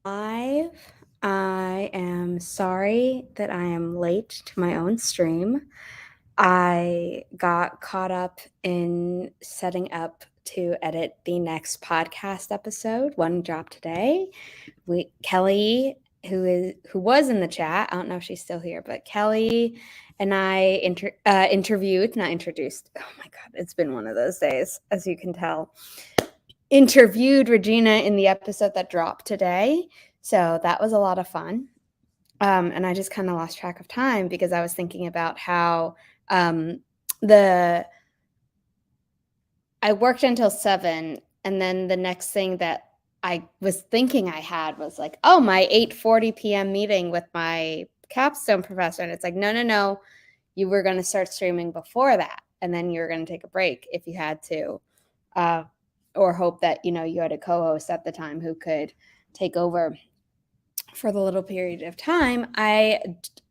Live. I am sorry that I am late to my own stream. I got caught up in setting up to edit the next podcast episode. One dropped today. Kelly, who was in the chat, I don't know if she's still here, but Kelly and I interviewed, not introduced. Oh my God, it's been one of those days, as you can tell. Interviewed Regina in the episode that dropped today. So that was a lot of fun. And I just kind of lost track of time because I was thinking about how I worked until 7, and then the next thing that I was thinking I had was like, oh, my 8:40 p.m. meeting with my capstone professor. And it's like, no, you were going to start streaming before that. And then you were going to take a break if you had to, or hope that, you had a co-host at the time who could take over for the little period of time. I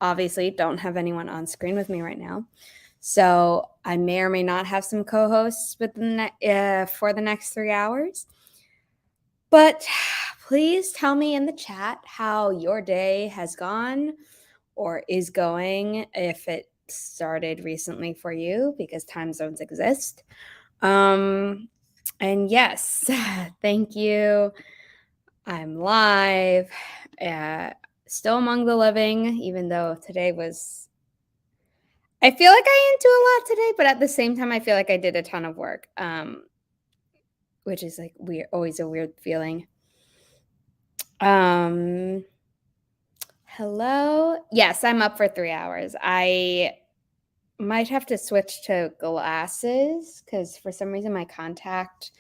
obviously don't have anyone on screen with me right now. So I may or may not have some co-hosts for the next 3 hours. But please tell me in the chat how your day has gone or is going, if it started recently for you, because time zones exist. And yes, thank you. I'm live, still among the living, even though today was, I feel like I didn't do a lot today, but at the same time, I feel like I did a ton of work, which is like always a weird feeling. Hello. Yes, I'm up for 3 hours. I might have to switch to glasses because for some reason my contact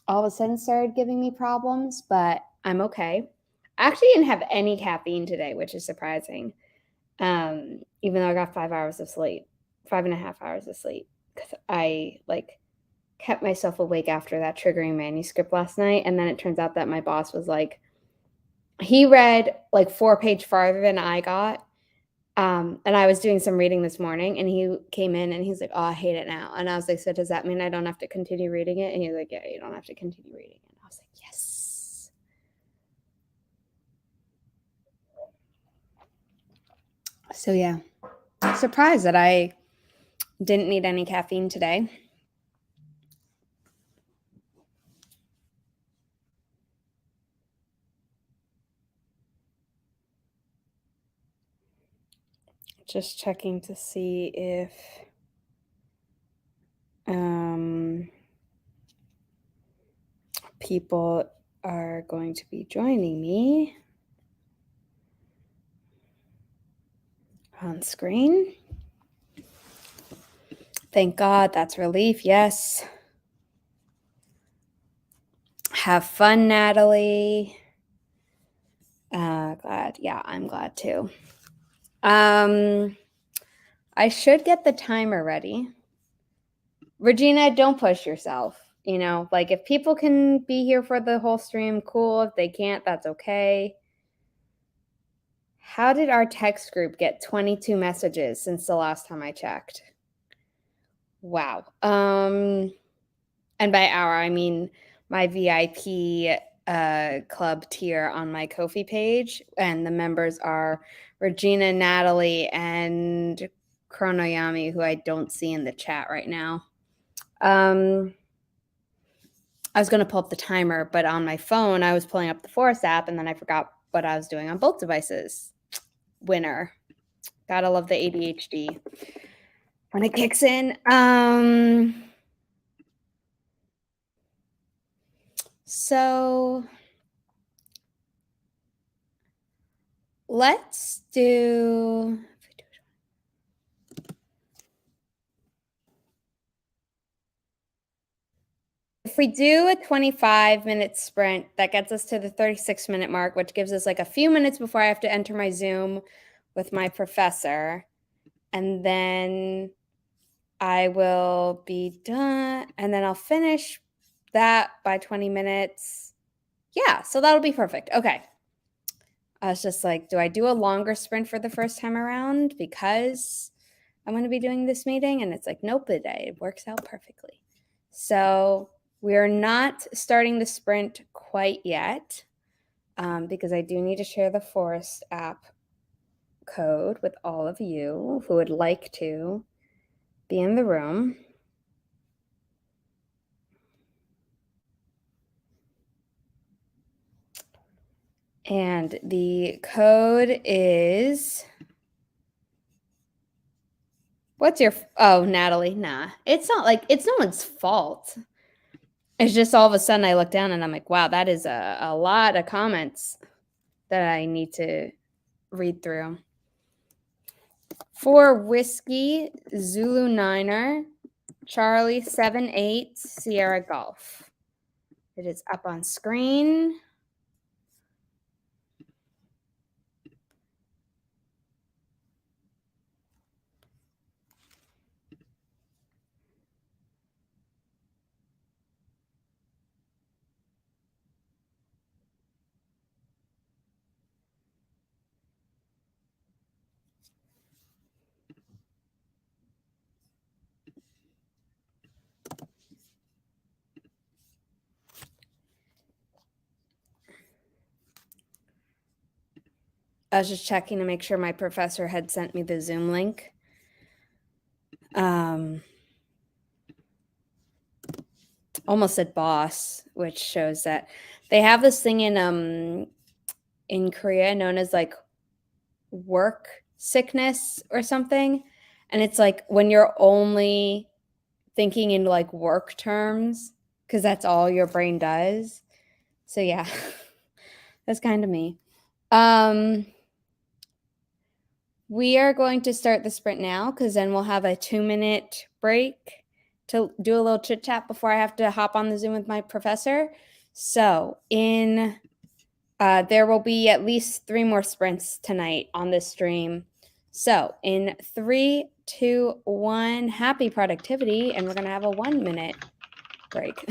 all of a sudden started giving me problems, but I'm okay. I actually didn't have any caffeine today, which is surprising. Even though I got 5 hours of sleep, 5.5 hours of sleep, because I kept myself awake after that triggering manuscript last night. And then it turns out that my boss was like, he read 4 pages farther than I got. And I was doing some reading this morning, and he came in and he's like, oh, I hate it now. And I was like, so does that mean I don't have to continue reading it? And he's like, yeah, you don't have to continue reading it. And I was like, yes. So yeah, surprised that I didn't need any caffeine today. Just checking to see if people are going to be joining me on screen. Thank God, that's relief. Yes. Have fun, Natalie. Glad. Yeah, I'm glad too. I should get the timer ready. Regina, don't push yourself. If people can be here for the whole stream, cool. If they can't, that's okay. How did our text group get 22 messages since the last time I checked? Wow. And by our, I mean my VIP club tier on my Ko-fi page, and the members are Regina, Natalie, and Chronoyami, who I don't see in the chat right now. I was going to pull up the timer, but on my phone, I was pulling up the Forest app, and then I forgot what I was doing on both devices. Winner. Gotta love the ADHD when it kicks in. So let's do... If we do a 25-minute sprint, that gets us to the 36-minute mark, which gives us a few minutes before I have to enter my Zoom with my professor. And then I will be done, and then I'll finish that by 20 minutes. Yeah, so that'll be perfect. Okay. I was just like, do I do a longer sprint for the first time around because I'm going to be doing this meeting? And it's like, nope, it works out perfectly. So we are not starting the sprint quite yet. because I do need to share the Forest app code with all of you who would like to be in the room. And the code is, what's your, oh, Natalie, nah. It's not like, it's no one's fault. It's just all of a sudden I look down and I'm like, wow, that is a lot of comments that I need to read through. For Whiskey, Zulu Niner, Charlie 78, Sierra Golf. It is up on screen. I was just checking to make sure my professor had sent me the Zoom link. Almost said boss, which shows that they have this thing in Korea known as like work sickness or something. And it's like when you're only thinking in like work terms, because that's all your brain does. So yeah, that's kind of me. We are going to start the sprint now because then we'll have a 2-minute break to do a little chit chat before I have to hop on the Zoom with my professor. So there will be at least 3 more sprints tonight on this stream. So in 3, 2, 1, happy productivity, and we're going to have a 1-minute break.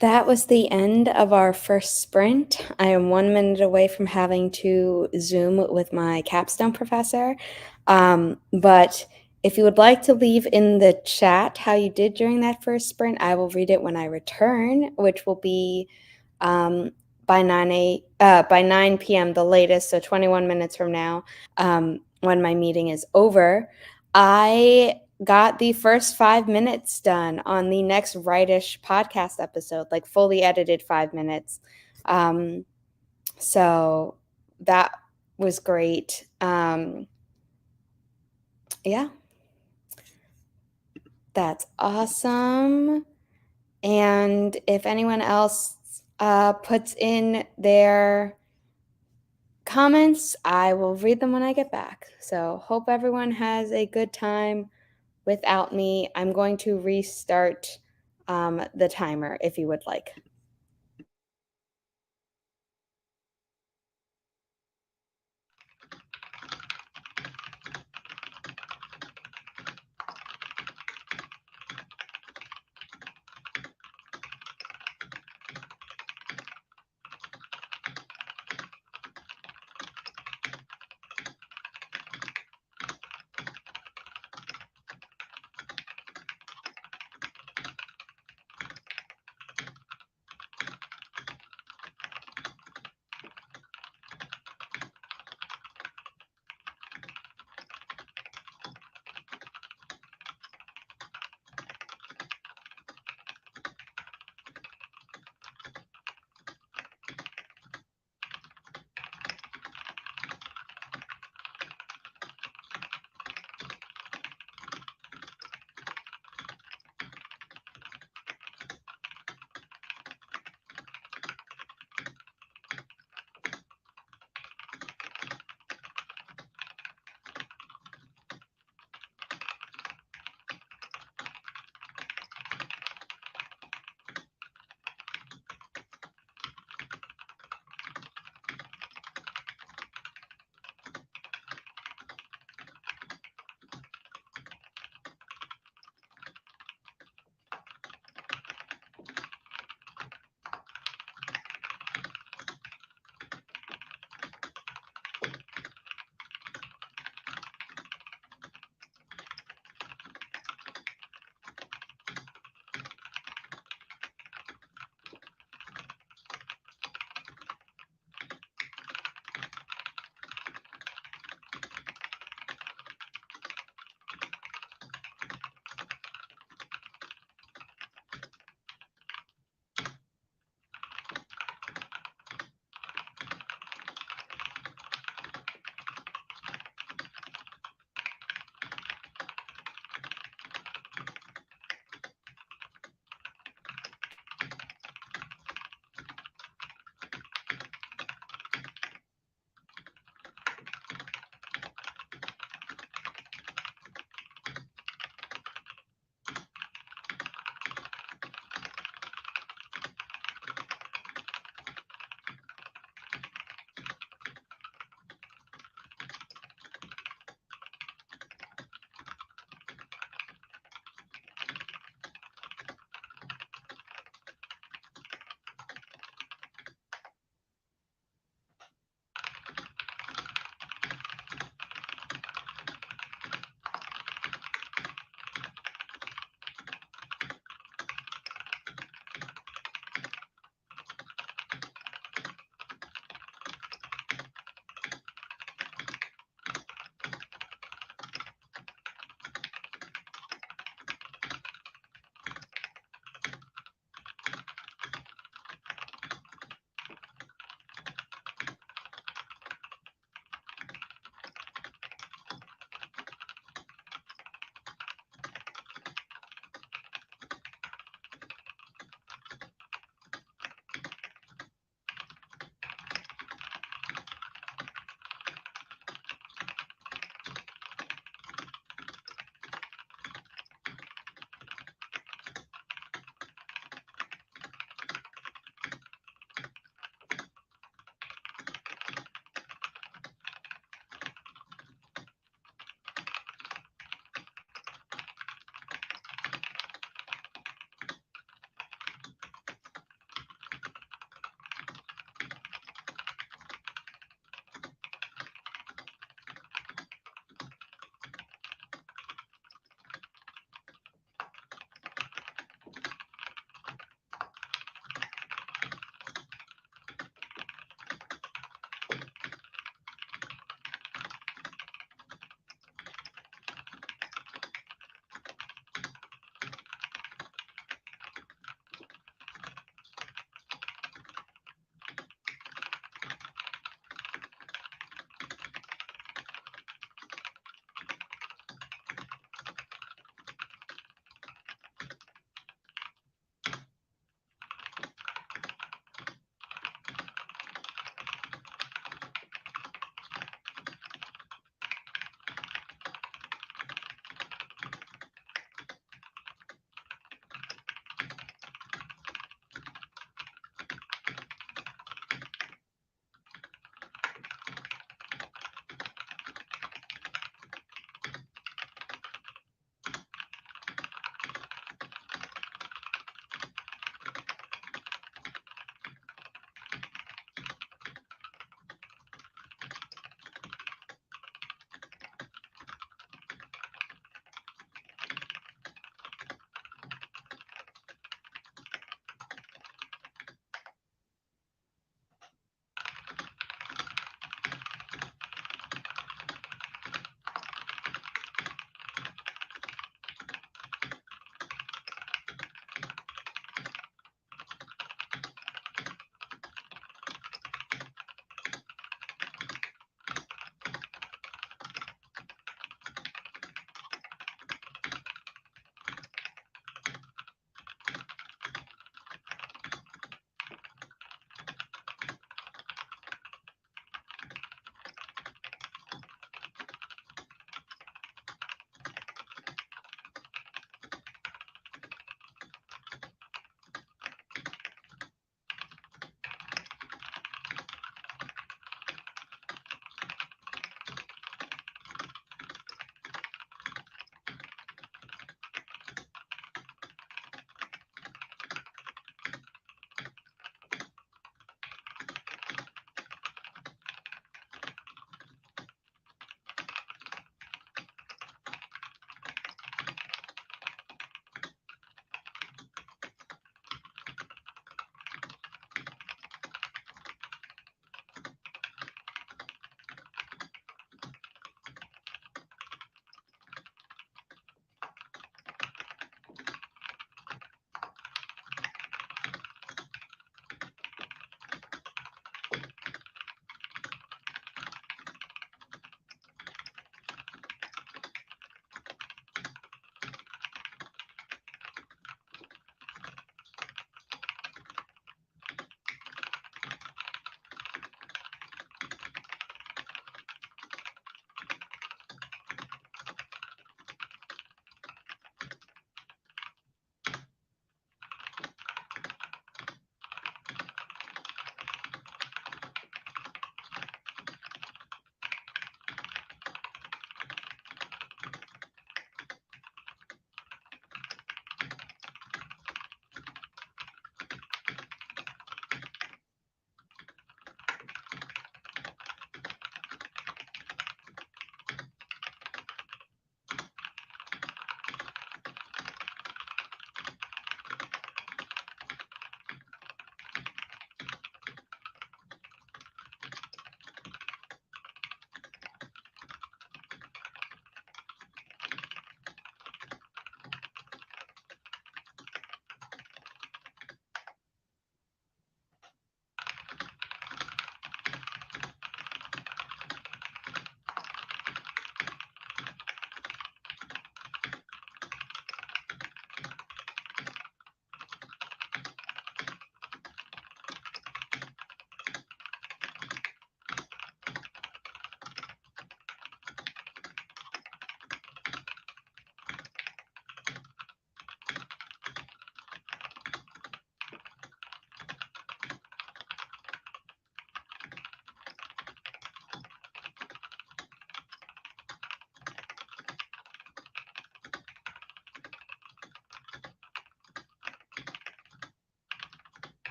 That was the end of our first sprint. I am 1 minute away from having to Zoom with my capstone professor. But if you would like to leave in the chat how you did during that first sprint, I will read it when I return, which will be by 9 p.m. the latest, so 21 minutes from now, when my meeting is over. I got the first 5 minutes done on the next Rightish podcast episode, like fully edited 5 minutes. So that was great. Yeah, that's awesome. And if anyone else puts in their comments, I will read them when I get back. So hope everyone has a good time without me. I'm going to restart the timer if you would like.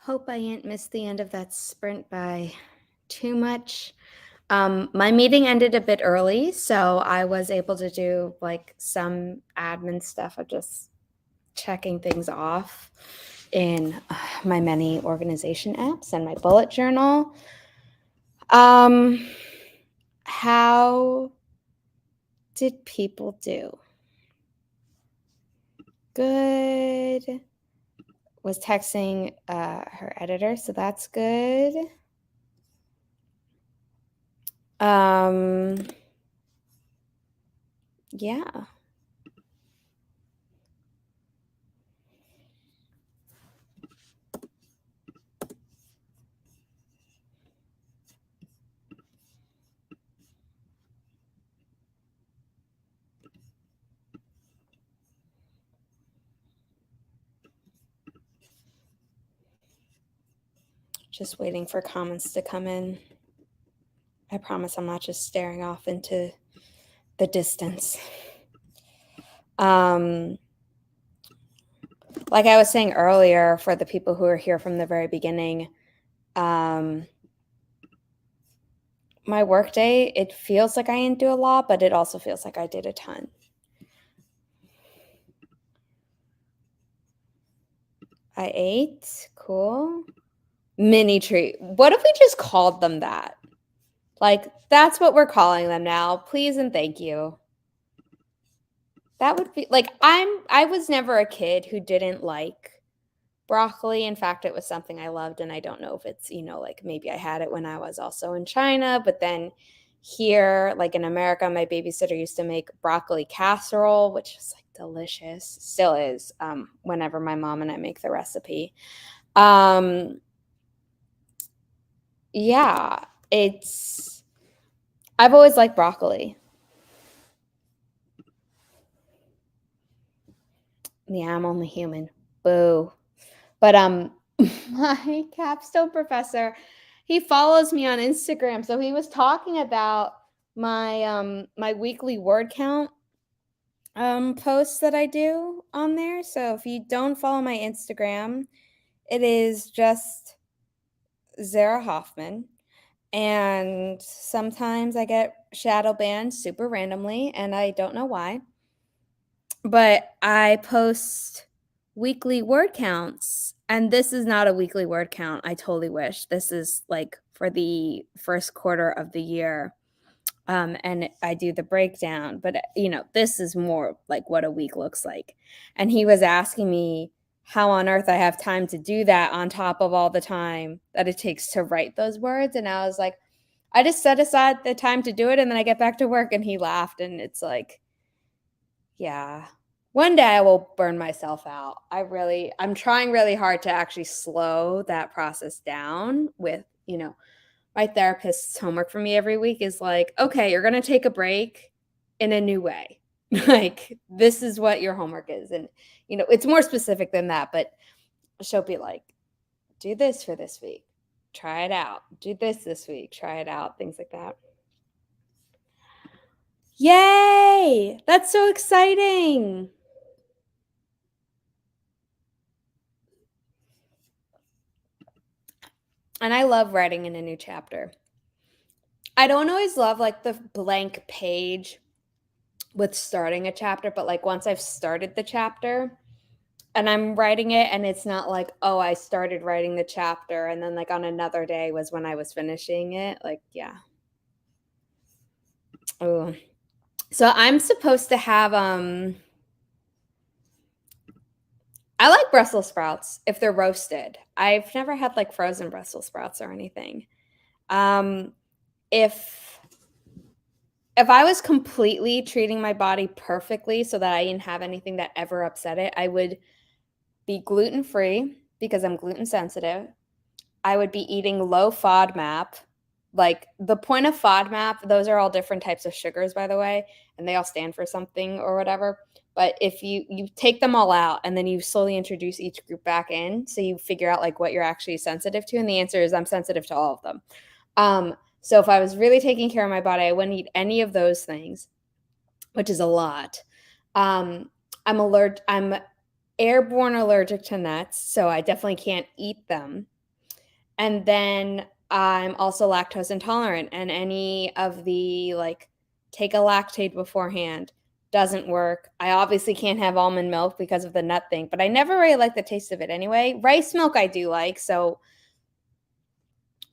Hope I didn't miss the end of that sprint by too much. My meeting ended a bit early, so I was able to do like some admin stuff of just checking things off in my many organization apps and my bullet journal. How did people do? Good. Was texting her editor, so that's good. Yeah. Just waiting for comments to come in. I promise I'm not just staring off into the distance. Like I was saying earlier, for the people who are here from the very beginning, my workday, it feels like I didn't do a lot, but it also feels like I did a ton. I ate. Cool. Mini treat. What if we just called them that? Like, that's what we're calling them now. Please and thank you. That would be like, I was never a kid who didn't like broccoli. In fact, it was something I loved, and I don't know if it's, like maybe I had it when I was also in China, but then here, like in America, my babysitter used to make broccoli casserole, which is like delicious, still is, whenever my mom and I make the recipe. Yeah, I've always liked broccoli. Yeah, I'm only human. Boo. But my capstone professor, he follows me on Instagram. So he was talking about my my weekly word count posts that I do on there. So if you don't follow my Instagram, it is just Zara Hoffman. And sometimes I get shadow banned super randomly, and I don't know why. But I post weekly word counts, and this is not a weekly word count. I totally wish. This is like for the first quarter of the year. And I do the breakdown, but this is more like what a week looks like. And he was asking me how on earth I have time to do that on top of all the time that it takes to write those words. And I was like, I just set aside the time to do it, and then I get back to work. And he laughed, and it's like, yeah. One day I will burn myself out. I'm trying really hard to actually slow that process down with, my therapist's homework for me every week is like, okay, you're going to take a break in a new way. Like, this is what your homework is. And, it's more specific than that, but she'll be like, do this for this week. Try it out. Do this week. Try it out. Things like that. Yay! That's so exciting. And I love writing in a new chapter. I don't always love like the blank page with starting a chapter, but like once I've started the chapter and I'm writing it, and it's not like, oh, I started writing the chapter and then like on another day was when I was finishing it. Like, yeah. Oh. So I'm supposed to have I like Brussels sprouts if they're roasted. I've never had like frozen Brussels sprouts or anything. If I was completely treating my body perfectly so that I didn't have anything that ever upset it, I would be gluten-free because I'm gluten sensitive. I would be eating low FODMAP. Like, the point of FODMAP, those are all different types of sugars, by the way, and they all stand for something or whatever. But if you take them all out and then you slowly introduce each group back in, so you figure out like what you're actually sensitive to, and the answer is I'm sensitive to all of them. So if I was really taking care of my body, I wouldn't eat any of those things, which is a lot. I'm airborne allergic to nuts, so I definitely can't eat them And then I'm also lactose intolerant, and any of the like take a lactate beforehand doesn't work. I obviously can't have almond milk because of the nut thing, but I never really like the taste of it anyway. Rice milk I do like, so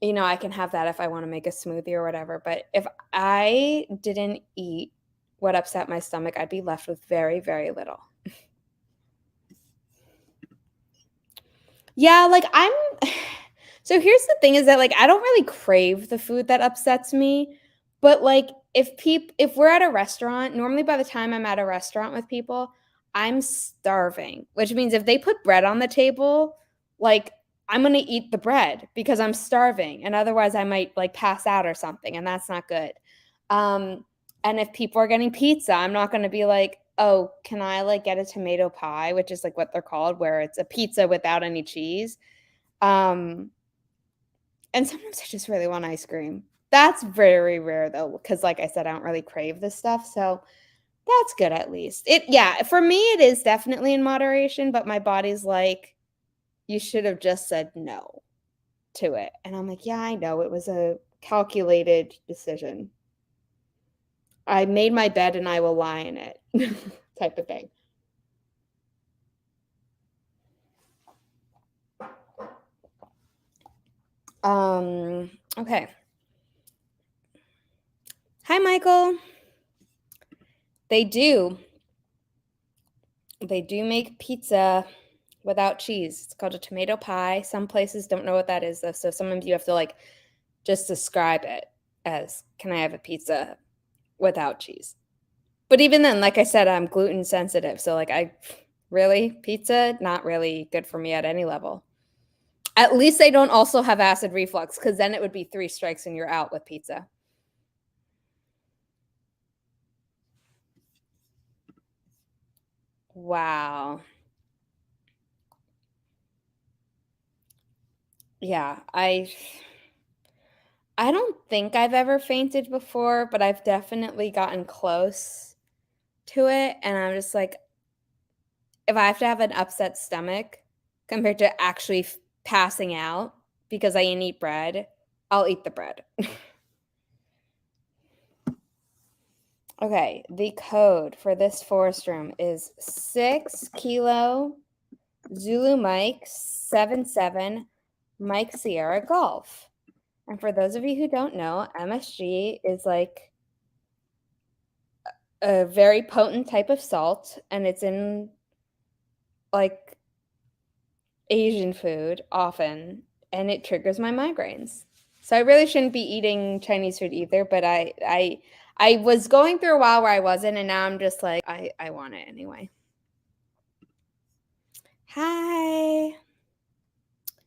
I can have that if I want to make a smoothie or whatever. But if I didn't eat what upset my stomach, I'd be left with very, very little. Yeah, like so here's the thing is that like I don't really crave the food that upsets me, but like if we're at a restaurant, normally by the time I'm at a restaurant with people, I'm starving, which means if they put bread on the table, like I'm going to eat the bread because I'm starving, and otherwise I might like pass out or something, and that's not good. Um and if people are getting pizza, I'm not going to be like, "Oh, can I like get a tomato pie?" which is like what they're called, where it's a pizza without any cheese. Um and sometimes I just really want ice cream. That's very rare though, because like I said, I don't really crave this stuff. So that's good at least. Yeah, for me it is definitely in moderation, but my body's like, you should have just said no to it. And I'm like, yeah, I know. It was a calculated decision. I made my bed and I will lie in it type of thing. Okay. Hi, Michael. They do. They do make pizza without cheese. It's called a tomato pie. Some places don't know what that is, though. So sometimes you have to like just describe it as, can I have a pizza without cheese? But even then, like I said, I'm gluten sensitive. So like pizza, not really good for me at any level. At least they don't also have acid reflux, because then it would be 3 strikes and you're out with pizza. Wow. Yeah, I don't think I've ever fainted before, but I've definitely gotten close to it, and I'm just like, if I have to have an upset stomach compared to actually passing out because I didn't eat bread, I'll eat the bread. Okay, the code for this forest room is 6 Kilo Zulu Mike 77 Mike Sierra Golf. And for those of you who don't know, MSG is like a very potent type of salt, and it's in like Asian food often, and it triggers my migraines. So I really shouldn't be eating Chinese food either, but I was going through a while where I wasn't, and now I'm just like, I want it anyway. Hi.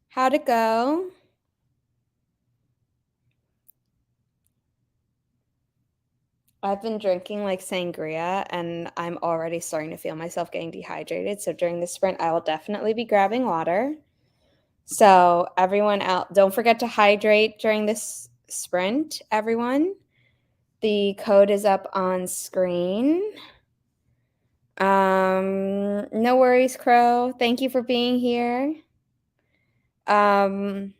How'd it go? I've been drinking like sangria, and I'm already starting to feel myself getting dehydrated. So during the sprint, I will definitely be grabbing water. So everyone out, don't forget to hydrate during this sprint, everyone. The code is up on screen. No worries, Crow. Thank you for being here. Um,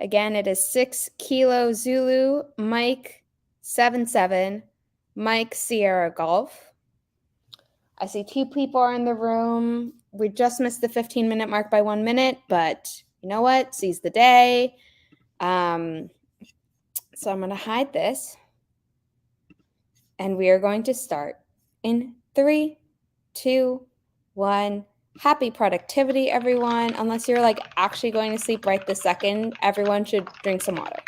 Again, it is 6 Kilo Zulu Mike 77 Mike Sierra Golf. I see 2 people are in the room. We just missed the 15-minute mark by 1 minute, but you know what? Seize the day. So I'm going to hide this, and we are going to start in 3, 2, 1. Happy productivity, everyone. Unless you're like actually going to sleep right this second, everyone should drink some water.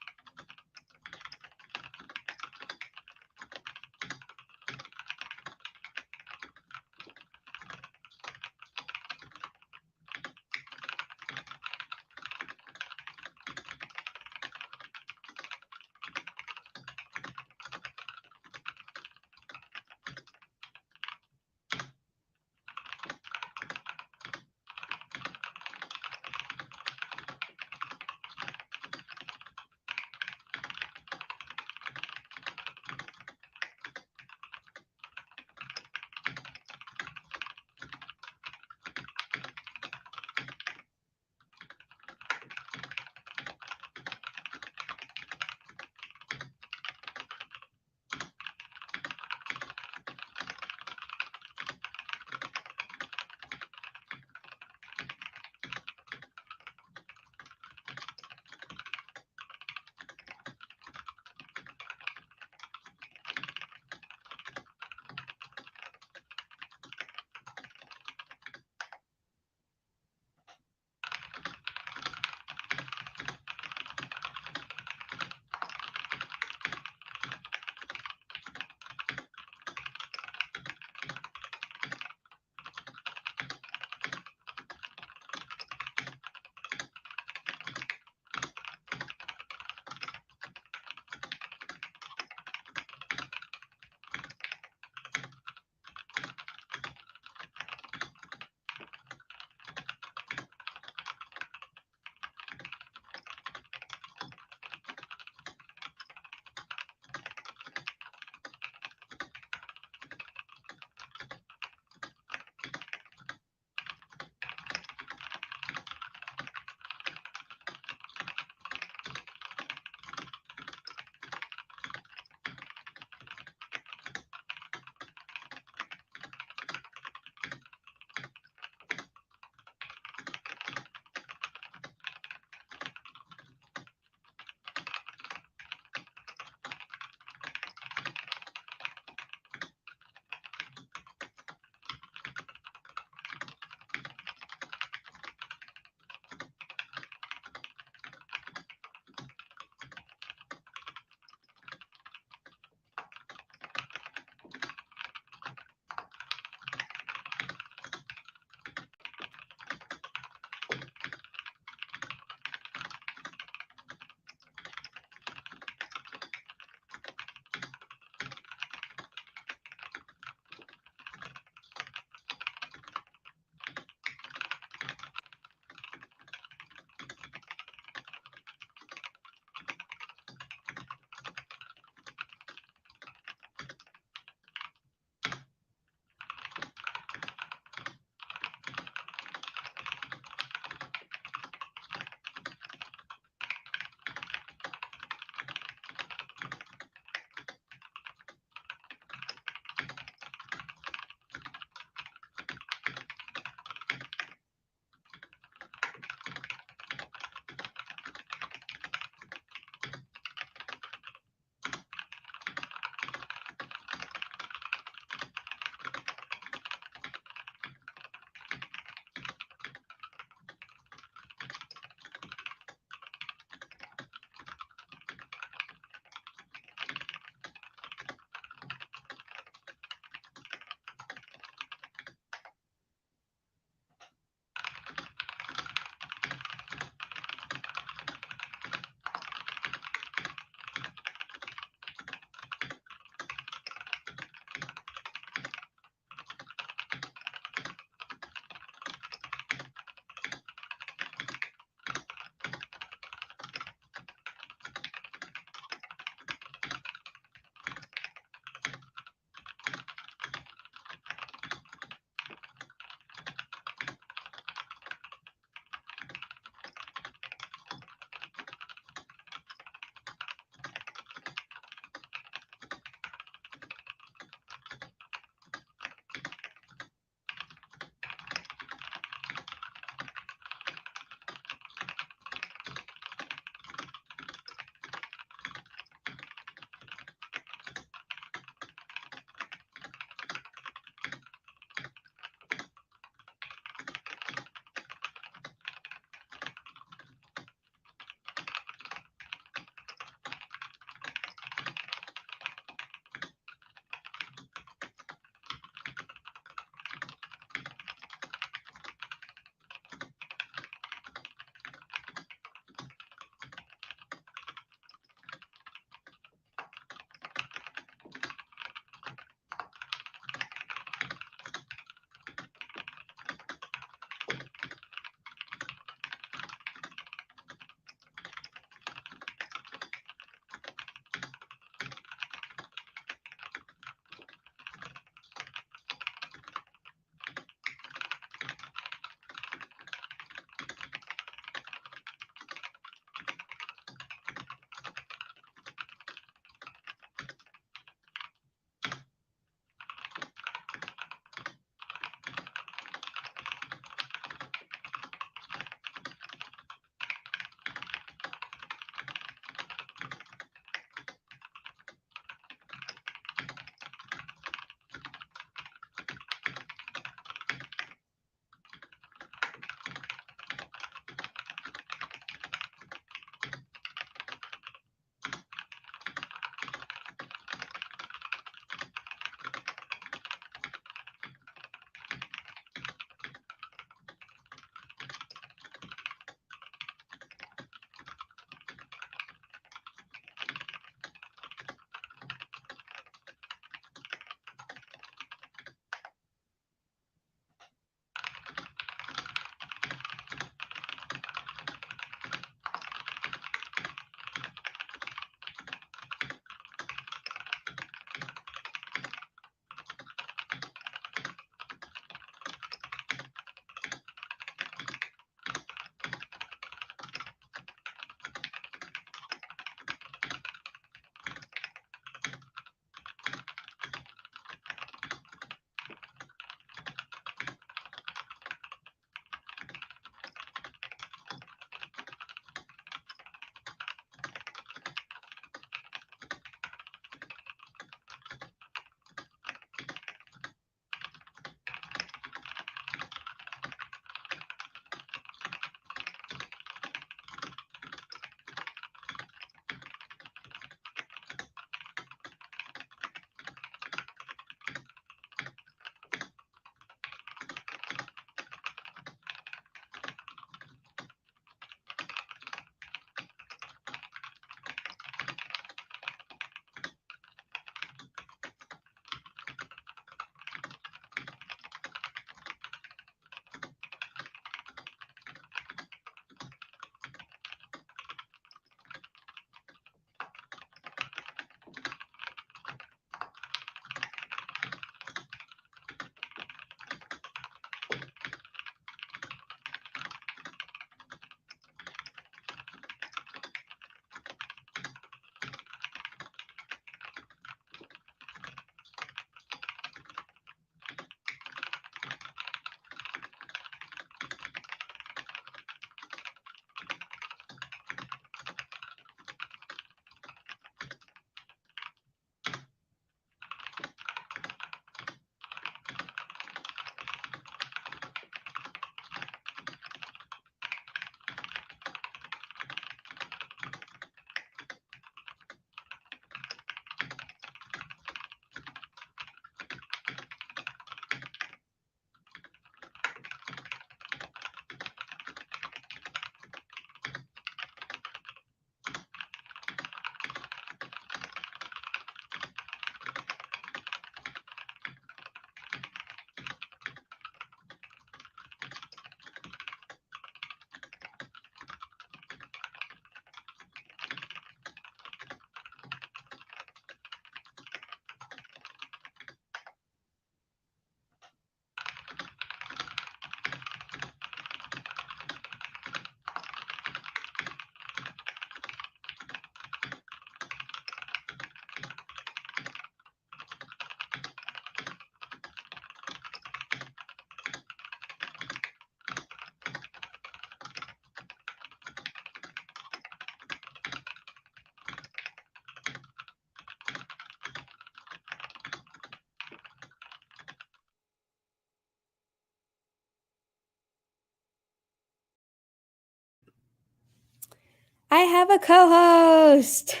I have a co-host.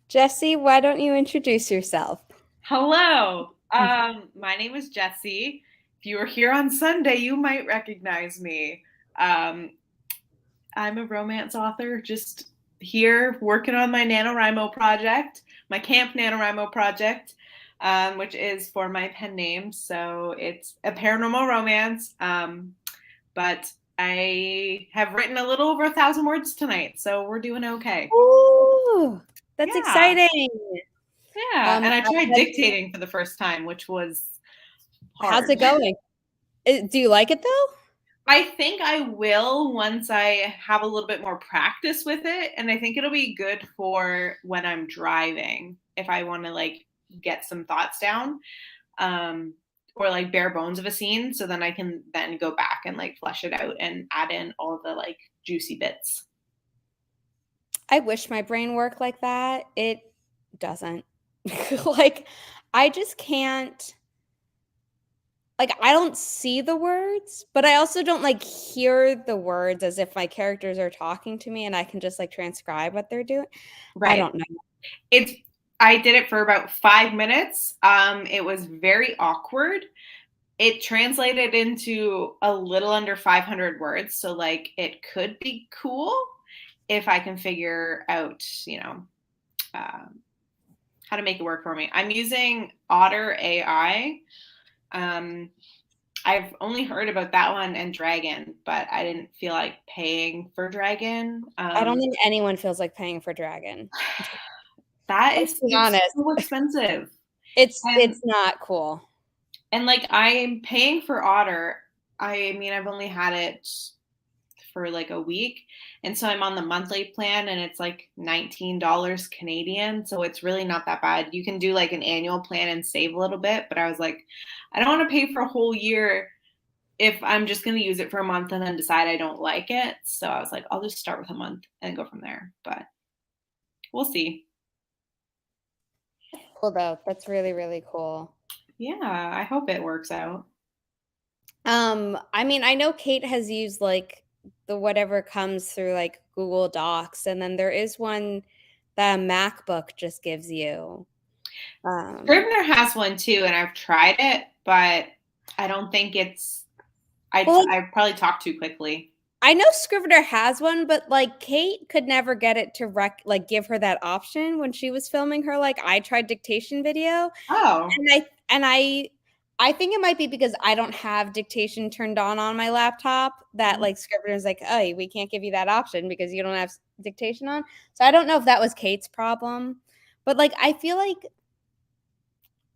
Jesse, why don't you introduce yourself? Hello. My name is Jessie. If you were here on Sunday, you might recognize me. Um, I'm a romance author, just here working on my NaNoWriMo project, my Camp NaNoWriMo project, which is for my pen name. So it's a paranormal romance, but I have written a little over 1,000 words tonight, so we're doing okay. Ooh, that's Yeah, exciting. yeah. And I tried How's dictating for the first time, which was how's hard. it going? Do you like it though? I think I will once I have a little bit more practice with it. And I think it'll be good for when I'm driving if I want to like get some thoughts down, or like bare bones of a scene. So then I can then go back and like flesh it out and add in all the like juicy bits. I wish my brain worked like that. It doesn't. Like, I just can't. Like, I don't see the words, but I also don't like hear the words as if my characters are talking to me and I can just like transcribe what they're doing. I Right. don't know. It's I did it for about 5 minutes. It was very awkward. It translated into a little under 500 words. So like it could be cool if I can figure out, how to make it work for me. I'm using Otter AI. Um, I've only heard about that one and Dragon, but I didn't feel like paying for Dragon. I don't think anyone feels like paying for Dragon. Let's be It's honest. so expensive. It's And not cool. like I'm paying for Otter. I mean, I've only had it for like a week. And so I'm on the monthly plan and it's like $19 Canadian. So it's really not that bad. You can do like an annual plan and save a little bit. But I was like, I don't want to pay for a whole year if I'm just going to use it for a month and then decide I don't like it. So I was like, I'll just start with a month and go from there. But we'll see. Cool though. That's really, really cool. Yeah, I hope it works out. I mean, I know Kate has used like the whatever comes through like Google Docs, and then there is one that a MacBook just gives you. Scrivener has one too, and I've tried it, but I don't think it's. Well, I probably talk too quickly. I know Scrivener has one, but like Kate could never get it to give her that option when she was filming her like I tried dictation video. Oh, And I think it might be because I don't have dictation turned on my laptop that like Scrivener's like, oh, we can't give you that option because you don't have dictation on. So I don't know if that was Kate's problem, but like I feel like,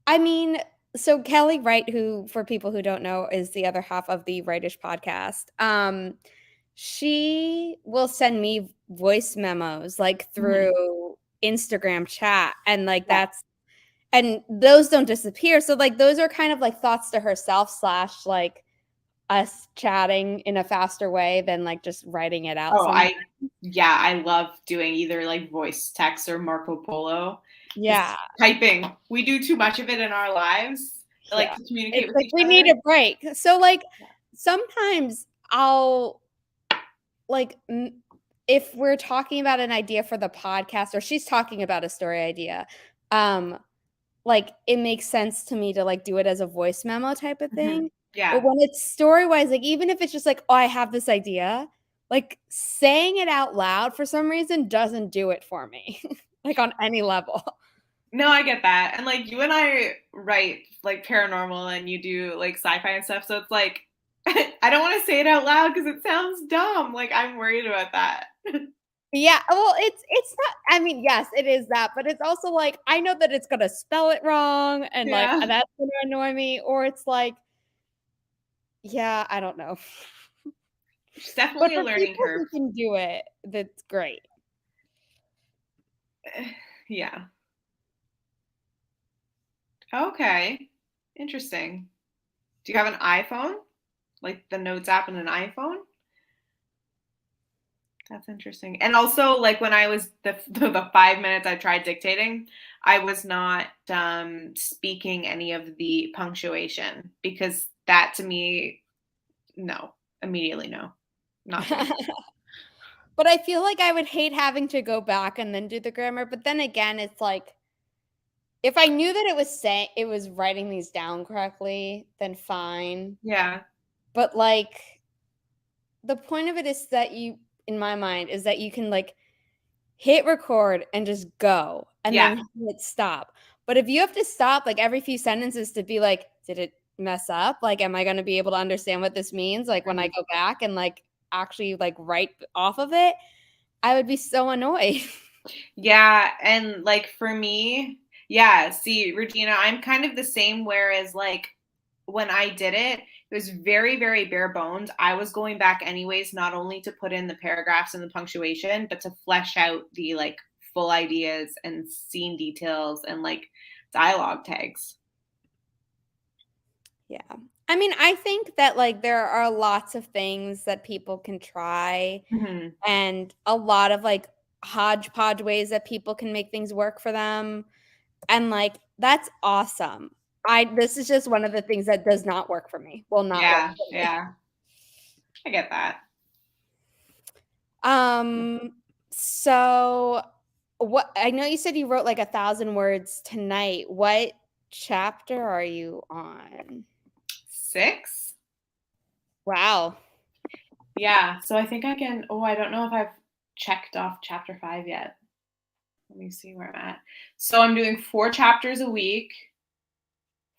I mean, so Kelly Wright, who for people who don't know is the other half of the Rightish podcast, she will send me voice memos like mhm. through Instagram chat, and like Yeah. and those don't disappear. So like those are kind of like thoughts to herself slash like us chatting in a faster way than like just writing it out Oh, somewhere. yeah, I love doing either like voice text or Marco Polo. Yeah. Just typing. We do too much of it in our lives, like Yeah. to communicate It's with like each we need other. a break. So like sometimes I'll like if we're talking about an idea for the podcast or she's talking about a story idea, um like it makes sense to me to like do it as a voice memo type of Mhm. thing. But Yeah. when it's story wise, like even if it's just like, oh, I have this idea, like saying it out loud for some reason doesn't do it for me, like on any level. No, I get that. And like you and I write like paranormal and you do like sci-fi and stuff. So it's like I don't want to say it out loud because it sounds dumb. Like I'm worried about that. Yeah, well, it's not. I mean, yes, it is that, but it's also like I know that it's gonna spell it wrong, and like Yeah. that's gonna annoy me, or it's like, yeah, I don't know. It's But definitely a for learning people curve. who can do it, that's great. Yeah. Okay. Interesting. Do you have an iPhone? Like the Notes app in an iPhone? That's interesting. And also, like when I was the 5 minutes I tried dictating, I was not speaking any of the punctuation because that to me, no, immediately no, not doing. But I feel like I would hate having to go back and then do the grammar. But then again, it's like if I knew that it was writing these down correctly, then fine. Yeah. But like the point of it is that you, in my mind, is that you can like hit record and just go and Yeah. then hit stop. But if you have to stop like every few sentences to be like, did it mess up? Like, am I going to be able to understand what this means? Like when I go back and like actually like write off of it, I would be so annoyed. Yeah, and like for me, yeah, see, Regina, I'm kind of the same, whereas like when I did it, it was very, very bare bones. I was going back anyways, not only to put in the paragraphs and the punctuation, but to flesh out the like full ideas and scene details and like dialogue tags. Yeah. I mean, I think that like there are lots of things that people can try Mhm. and a lot of like hodgepodge ways that people can make things work for them. And like that's awesome. This is just one of the things that does not work for me. Will not work Yeah, for me. yeah. I get that. So what I know you said you wrote like 1,000 words tonight. What chapter are you on? 6? Wow. Yeah, so I think I can, oh, I don't know if I've checked off chapter 5 yet. Let me see where I'm at. So I'm doing 4 chapters a week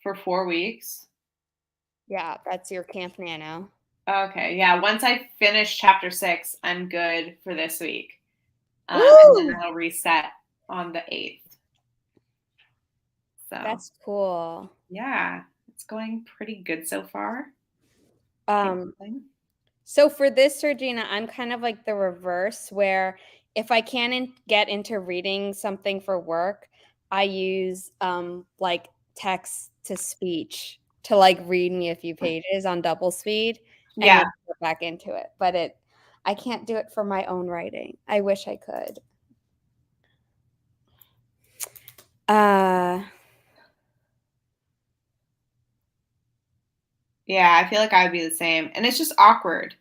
for 4 weeks. Yeah, that's your Camp Nano. Okay, yeah. Once I finish chapter 6, I'm good for this week. And then Woo! I'll reset on the 8th. So That's cool. yeah, it's going pretty good so far. Um, so for this, Regina, I'm kind of like the reverse, where if I can't get into reading something for work, I use like text to speech to like read me a few pages on double speed and Yeah. then get back into it. But I can't do it for my own writing. I wish I could. Yeah, I feel like I would be the same. And it's just awkward.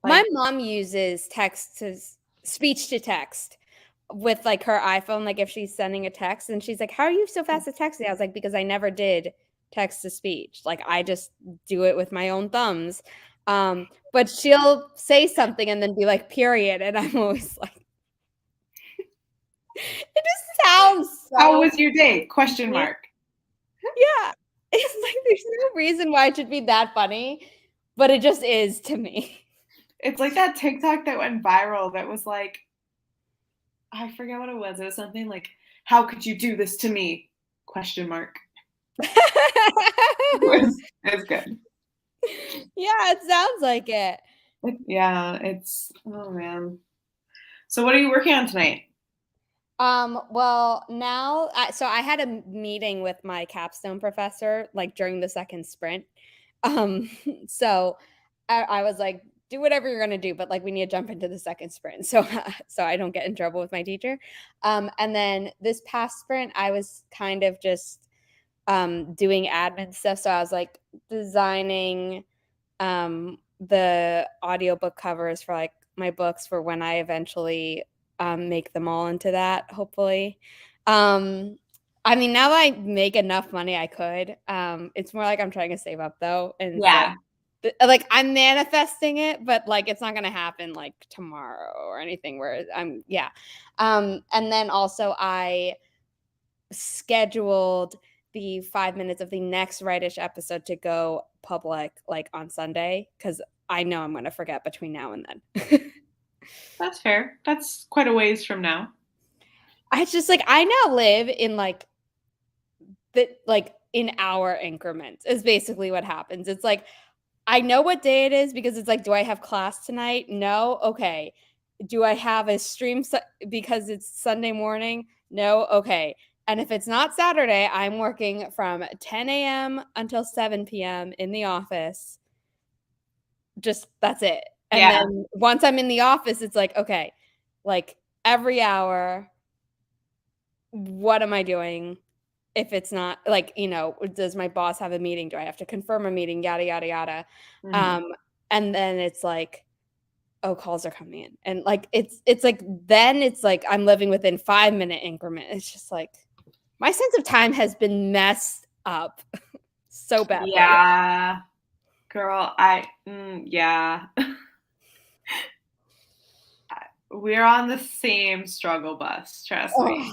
My Like, mom uses text to speech to text with like her iPhone, like if she's sending a text and she's like, "How are you so fast at texting?" I was like, "Because I never did text to speech. Like I just do it with my own thumbs." But she'll say something and then be like, "Period," and I'm always like, it just sounds how so was your day? Question funny. mark. Yeah, it's like there's no reason why it should be that funny, but it just is to me. It's like that TikTok that went viral that was like, I forget what it was. It was something like, "How could you do this to me?" Question mark. It's good. Yeah, it sounds like it. Yeah, it's, oh man. So what are you working on tonight? Well, now, so I had a meeting with my capstone professor like during the second sprint. Um, so I was like, do whatever you're gonna do, but like we need to jump into the second sprint, so so I don't get in trouble with my teacher. And then this past sprint, I was kind of just doing admin stuff. So I was like designing the audiobook covers for like my books for when I eventually make them all into that, hopefully. I mean, now that I make enough money, I could. It's more like I'm trying to save up though, and it's Yeah. like I'm manifesting it, but like it's not gonna happen like tomorrow or anything. Where yeah. And then also I scheduled the 5 minutes of the next Rightish episode to go public like on Sunday because I know I'm going to forget between now and then. That's fair. That's quite a ways from now. I just like I now live in like in hour increments is basically what happens. It's like I know what day it is because it's like, do I have class tonight? No. Okay. Do I have a stream because it's Sunday morning? No. Okay. And if it's not Saturday, I'm working from 10 a.m. until 7 p.m. in the office. Just that's it. And Yeah. then once I'm in the office, it's like, okay, like every hour, what am I doing? If it's not like, does my boss have a meeting? Do I have to confirm a meeting? Yada, yada, yada. Mhm. And then it's like, oh, calls are coming in. And like it's like then it's like I'm living within 5-minute increment. It's just like my sense of time has been messed up so badly. Yeah. Girl, yeah. We're on the same struggle bus, trust me.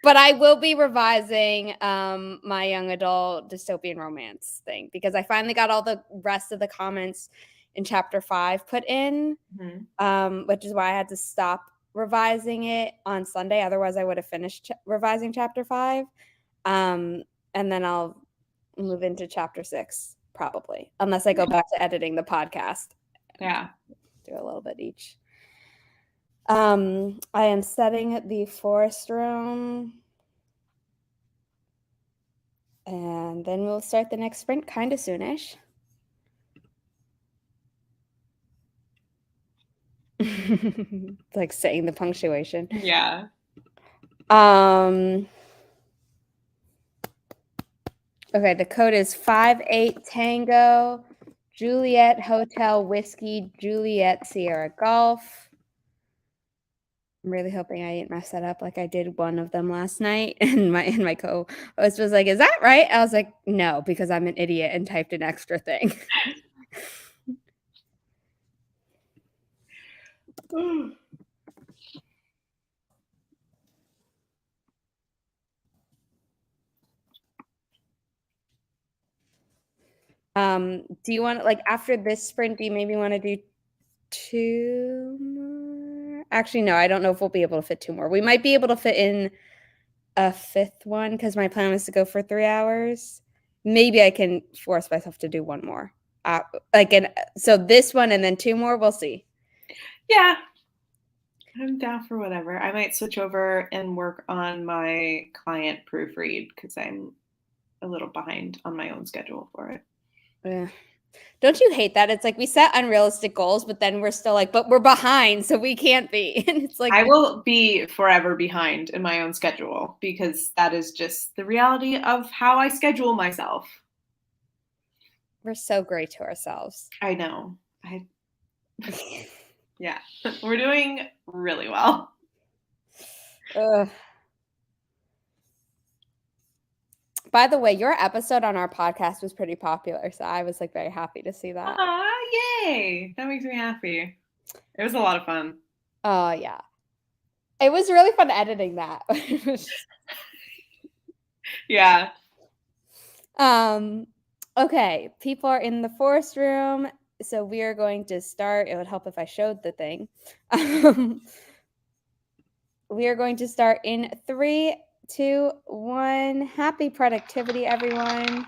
But I will be revising my young adult dystopian romance thing because I finally got all the rest of the comments in chapter 5 put in, which is why I had to stop revising it on Sunday. Otherwise, I would have finished revising chapter 5. And then I'll move into chapter 6 probably, unless I go back to editing the podcast. Yeah. Do a little bit each. I am setting the forest room. And then we'll start the next sprint kind of soonish. Like saying the punctuation. Yeah. Okay, the code is 58 Tango Juliet Hotel Whiskey Juliet Sierra Golf. I'm really hoping I didn't mess that up like I did one of them last night. And my co-host was like, "Is that right?" I was like, "No," because I'm an idiot and typed an extra thing. Do you want, like, after this sprint, do you maybe want to do 2 more? Actually, no, I don't know if we'll be able to fit 2 more. We might be able to fit in a 5th one because my plan was to go for 3 hours. Maybe I can force myself to do 1 more. So this one and then 2 more, we'll see. Yeah. I'm down for whatever. I might switch over and work on my client proofread because I'm a little behind on my own schedule for it. Yeah. Don't you hate that? It's like we set unrealistic goals, but then we're still like, but we're behind, so we can't be. And it's like I will be forever behind in my own schedule because that is just the reality of how I schedule myself. We're so great to ourselves. I know. Yeah, we're doing really well. By the way, your episode on our podcast was pretty popular, so I was like very happy to see that. Yay! That makes me happy. It was a lot of fun. Oh yeah, it was really fun editing that. Yeah. Okay, people are in the forest room, so we are going to start. It would help if I showed the thing. We are going to start in 3, 2, 1. Happy productivity, everyone.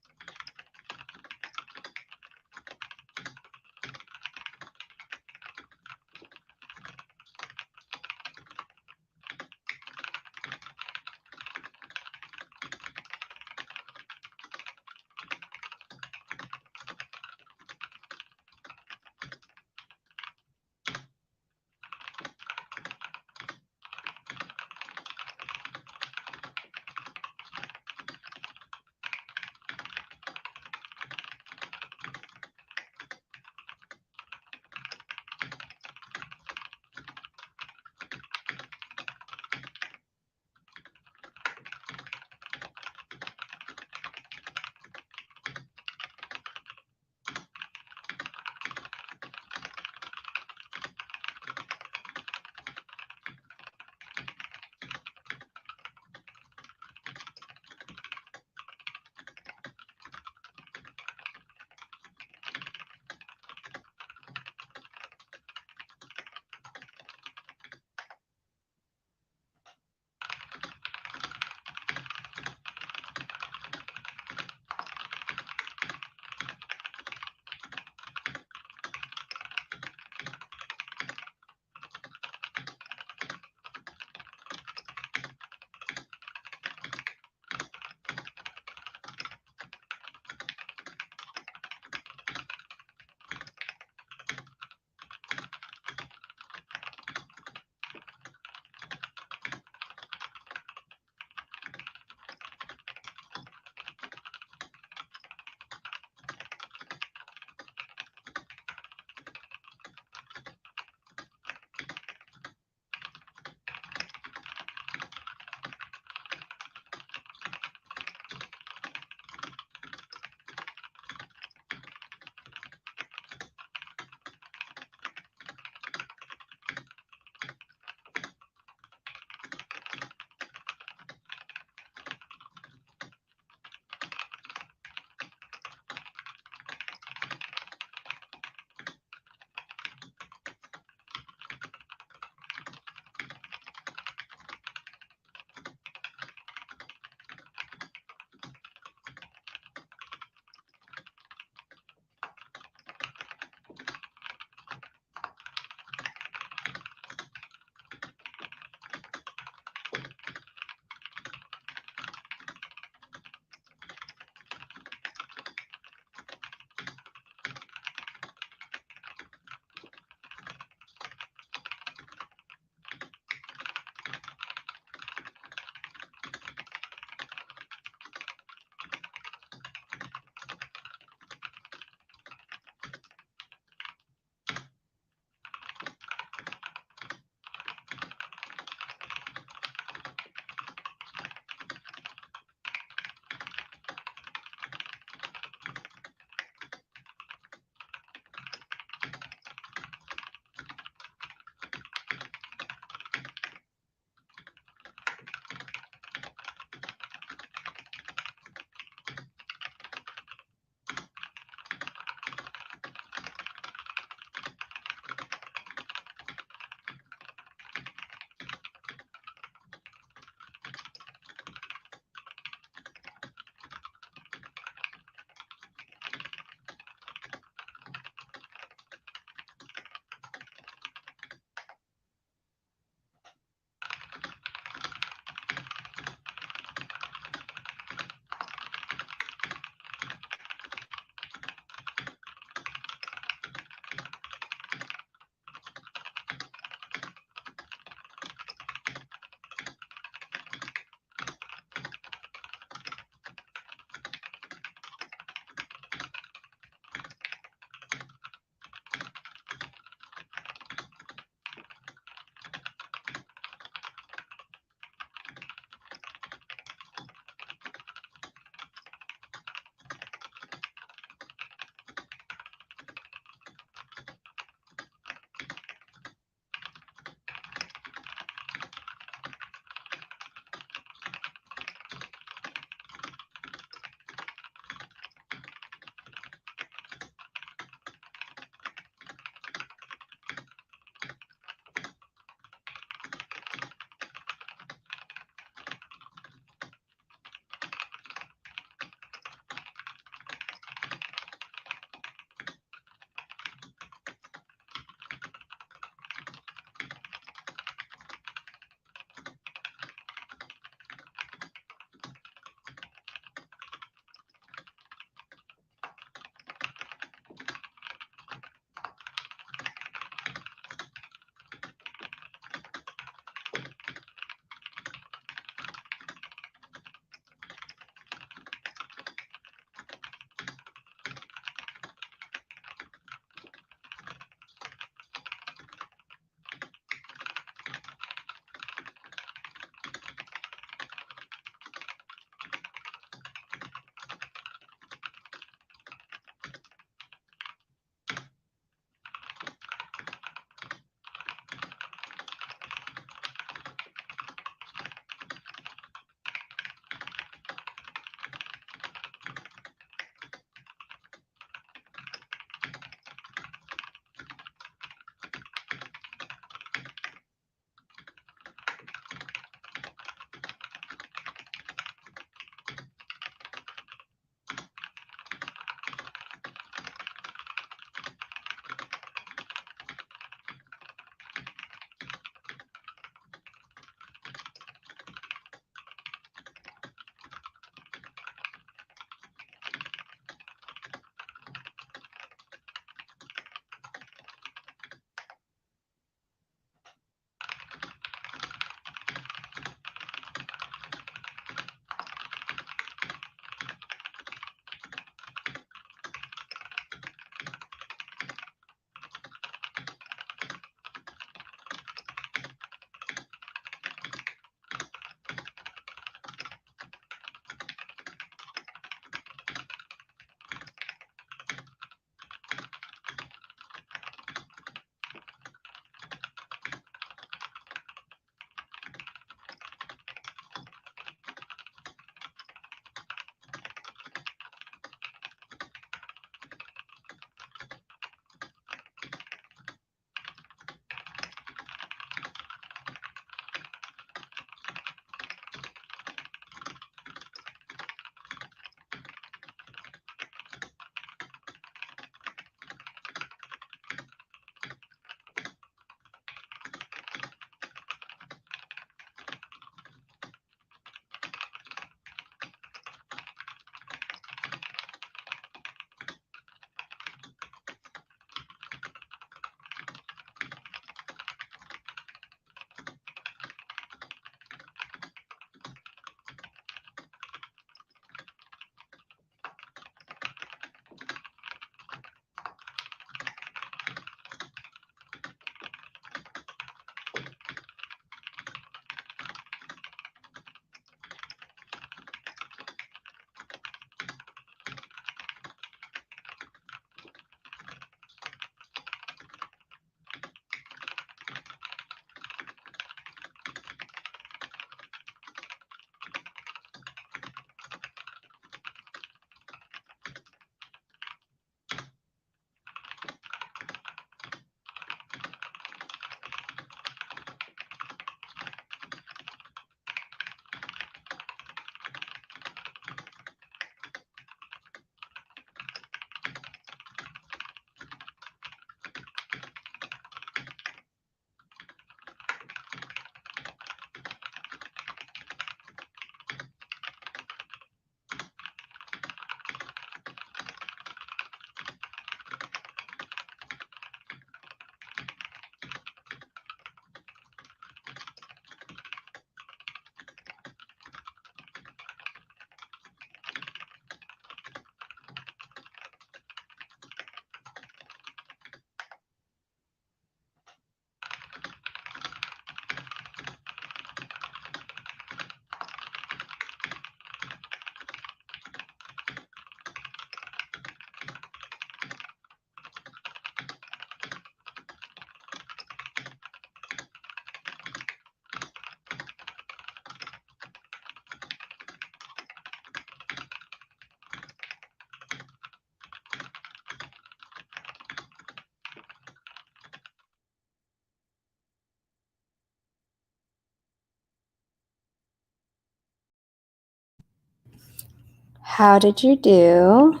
How did you do?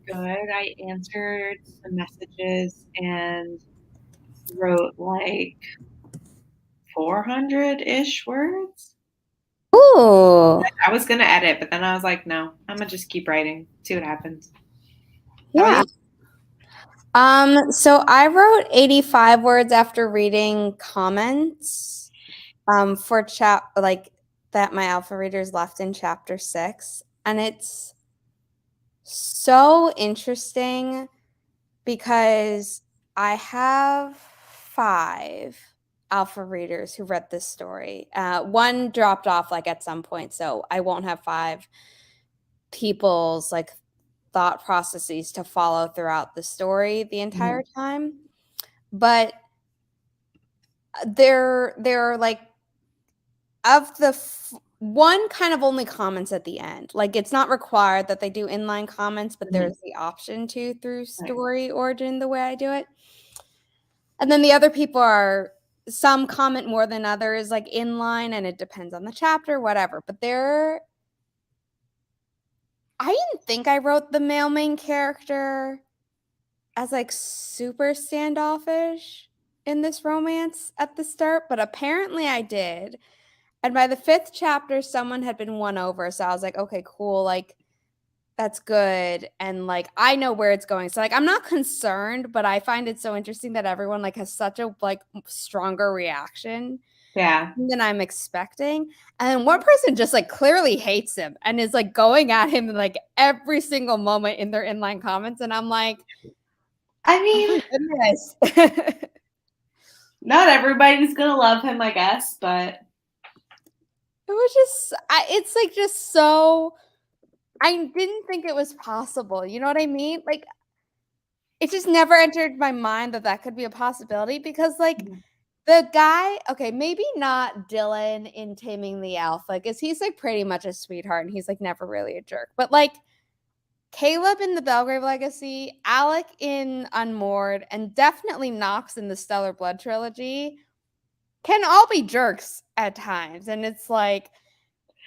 Good. I answered some messages and wrote like 400-ish words. Ooh. I was gonna edit, but then I was like, no, I'm gonna just keep writing, see what happens. How Yeah. about you? So I wrote 85 words after reading comments for like that my alpha readers left in chapter 6. And it's so interesting because I have 5 alpha readers who read this story. One dropped off like at some point, so I won't have 5 people's like thought processes to follow throughout the story the entire time. But they're like of the one kind of only comments at the end. Like it's not required that they do inline comments, but there's the option to through story origin the way I do it. And then the other people are some comment more than others, like inline, and it depends on the chapter, whatever. But I didn't think I wrote the male main character as like super standoffish in this romance at the start, but apparently I did. And by the 5th chapter, someone had been won over. So I was like, okay, cool. Like, that's good. And like, I know where it's going. So like, I'm not concerned, but I find it so interesting that everyone like has such a like stronger reaction than I'm expecting. And then one person just like clearly hates him and is like going at him like every single moment in their inline comments. And I'm like, I mean, oh my goodness. not everybody's gonna love him, I guess, but It was just, it's like just so, I didn't think it was possible. You know what I mean? Like, it just never entered my mind that that could be a possibility because, like, the guy, okay, maybe not Dylan in Taming the Alpha, because he's like pretty much a sweetheart and he's like never really a jerk. But like, Caleb in the Belgrave Legacy, Alec in Unmoored, and definitely Knox in the Stellar Blood trilogy can all be jerks at times. And it's like,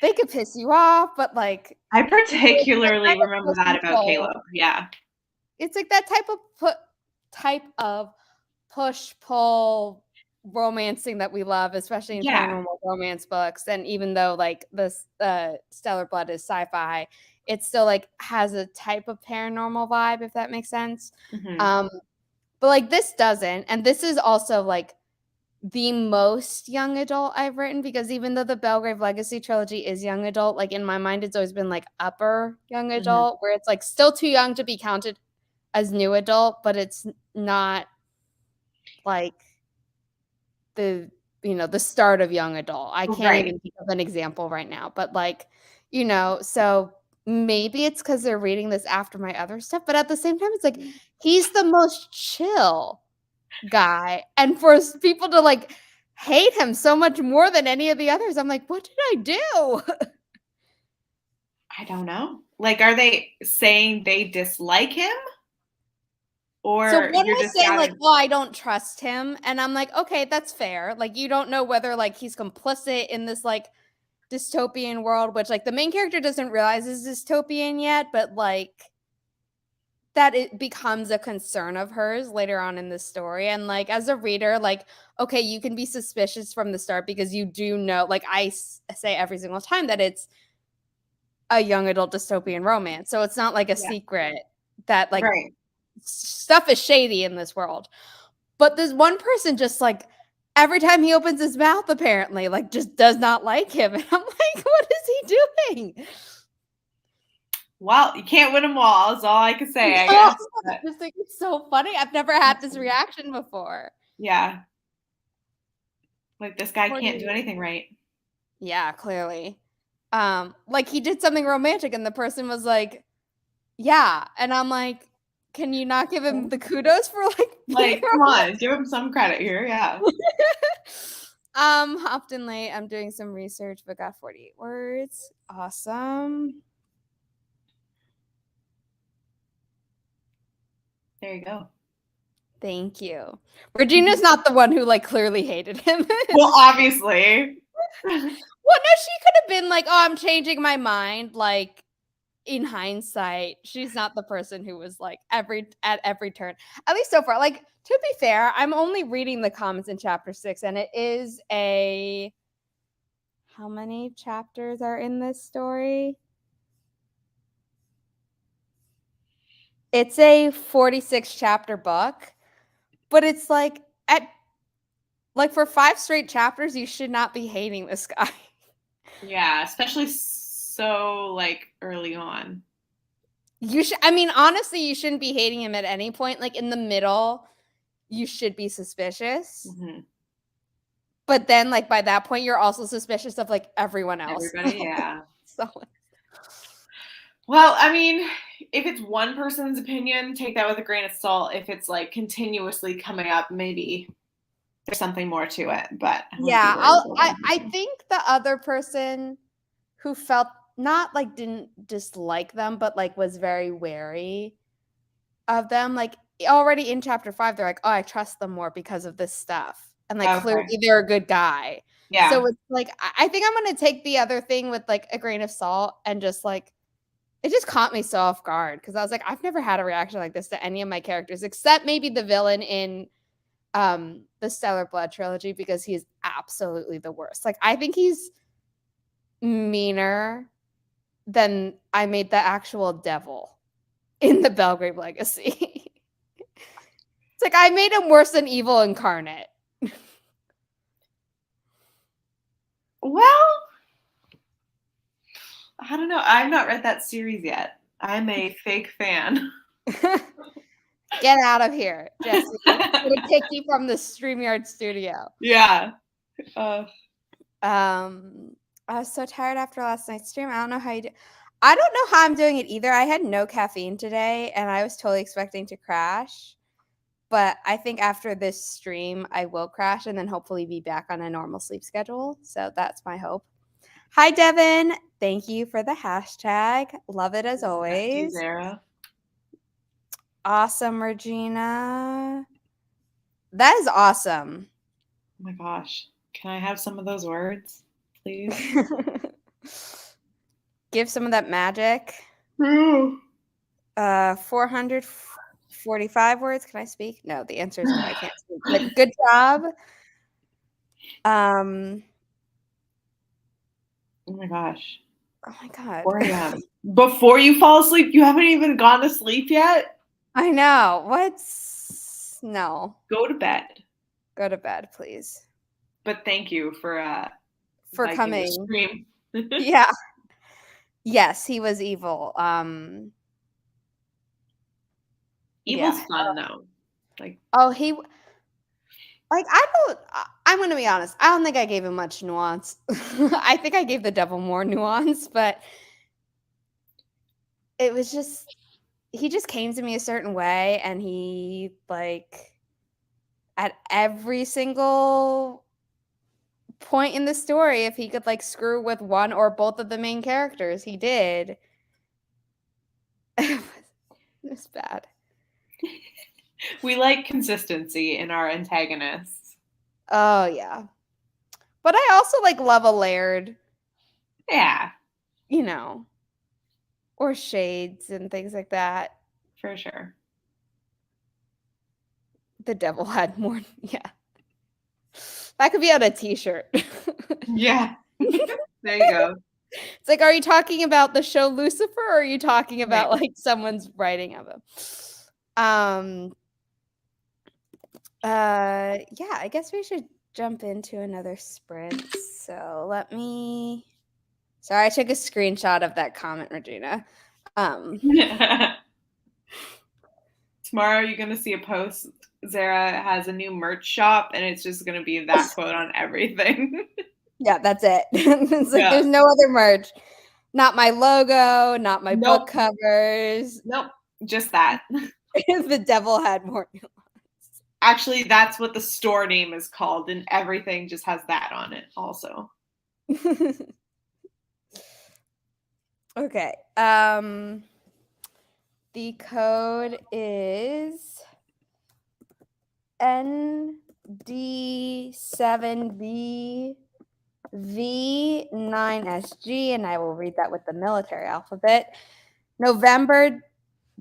they could piss you off, but like I particularly remember that about Caleb. Yeah. It's like that type of push pull romancing that we love, especially in paranormal romance books. And even though like this Stellar Blood is sci-fi, it still like has a type of paranormal vibe, if that makes sense. But like this doesn't, and this is also like the most young adult I've written, because even though the Belgrave Legacy trilogy is young adult, like in my mind it's always been like upper young adult, where it's like still too young to be counted as new adult, but it's not like the start of young adult. I can't even think of an example right now, but like, so maybe it's because they're reading this after my other stuff, but at the same time it's like he's the most chill guy, and for people to like hate him so much more than any of the others, I'm like, what did I do? I don't know. Like, are they saying they dislike him? Or so one you're was just saying like, oh, I don't trust him, and I'm like, okay, that's fair. Like, you don't know whether like he's complicit in this like dystopian world, which like the main character doesn't realize is dystopian yet, but like that it becomes a concern of hers later on in the story. And like as a reader, like, okay, you can be suspicious from the start because you do know, like I say every single time, that it's a young adult dystopian romance, so it's not like a secret that like stuff is shady in this world. But there's one person just like every time he opens his mouth, apparently, like just does not like him. And I'm like, what is he doing? Well, you can't win them all, is all I can say, I guess. I just think it's so funny. I've never had this reaction before. Yeah. Like, this guy can't do anything right. Yeah, clearly. Like he did something romantic and the person was like, yeah. And I'm like, can you not give him the kudos for like come on, give him some credit here. Yeah. Hopped in late. I'm doing some research, but got 48 words. Awesome. There you go. Thank you. Regina's not the one who like clearly hated him. Well, obviously. Well, no, she could have been like, oh, I'm changing my mind. Like, in hindsight, she's not the person who was like at every turn. At least so far. Like, to be fair, I'm only reading the comments in chapter 6, and it is a how many chapters are in this story? It's a 46 chapter book, but it's like for 5 straight chapters, you should not be hating this guy. Yeah, especially so like early on. I mean, honestly, you shouldn't be hating him at any point. Like in the middle, you should be suspicious. Mm-hmm. But then, like, by that point, you're also suspicious of like everyone else. Everybody, yeah. So, well, I mean, if it's one person's opinion, take that with a grain of salt. If it's like continuously coming up, maybe there's something more to it. But yeah, I think the other person who felt not like didn't dislike them, but like was very wary of them, like already in chapter 5, they're like, oh, I trust them more because of this stuff. And like clearly they're a good guy. Yeah. So it's like I think I'm gonna take the other thing with like a grain of salt and just like it just caught me so off guard because I was like, I've never had a reaction like this to any of my characters except maybe the villain in the Stellar Blood trilogy because he's absolutely the worst. Like I think he's meaner than I made the actual devil in the Belgrave Legacy. It's like I made him worse than evil incarnate. Well, I don't know. I've not read that series yet. I'm a fake fan. Get out of here, Jesse. I'm gonna take you from the StreamYard studio. Yeah. I was so tired after last night's stream. I don't know how you do. I don't know how I'm doing it either. I had no caffeine today, and I was totally expecting to crash. But I think after this stream, I will crash and then hopefully be back on a normal sleep schedule. So that's my hope. Hi, Devin. Thank you for the hashtag. Love it as always. Zara. Awesome, Regina. That is awesome. Oh my gosh. Can I have some of those words, please? Give some of that magic. 445 words. Can I speak? No, the answer is no, I can't speak. But good job. Oh my gosh. Oh my God. 4 a.m. Before you fall asleep, you haven't even gone to sleep yet? I know. No. Go to bed. Go to bed, please. But thank you for coming. Stream. Yeah. Yes, he was evil. Evil's fun though. Like I'm gonna be honest. I don't think I gave him much nuance. I think I gave the devil more nuance, but it was just he just came to me a certain way, and he like at every single point in the story, if he could like screw with one or both of the main characters, he did. It was bad. We like consistency in our antagonists. Oh yeah. But I also like love a Laird. Yeah. You know. Or shades and things like that. For sure. The devil had more. Yeah. That could be on a t-shirt. Yeah. There you go. It's like, are you talking about the show Lucifer, or are you talking about like someone's writing of him? Yeah, I guess we should jump into another sprint. So sorry, I took a screenshot of that comment, Regina. Tomorrow you're gonna see a post. Zara has a new merch shop, and it's just gonna be that quote on everything. Yeah, that's it. It's like there's no other merch. Not my logo, not my book covers. Nope, just that. The devil had more nuance. Actually, that's what the store name is called, and everything just has that on it also. Okay. The code is ND7B V9SG, and I will read that with the military alphabet. November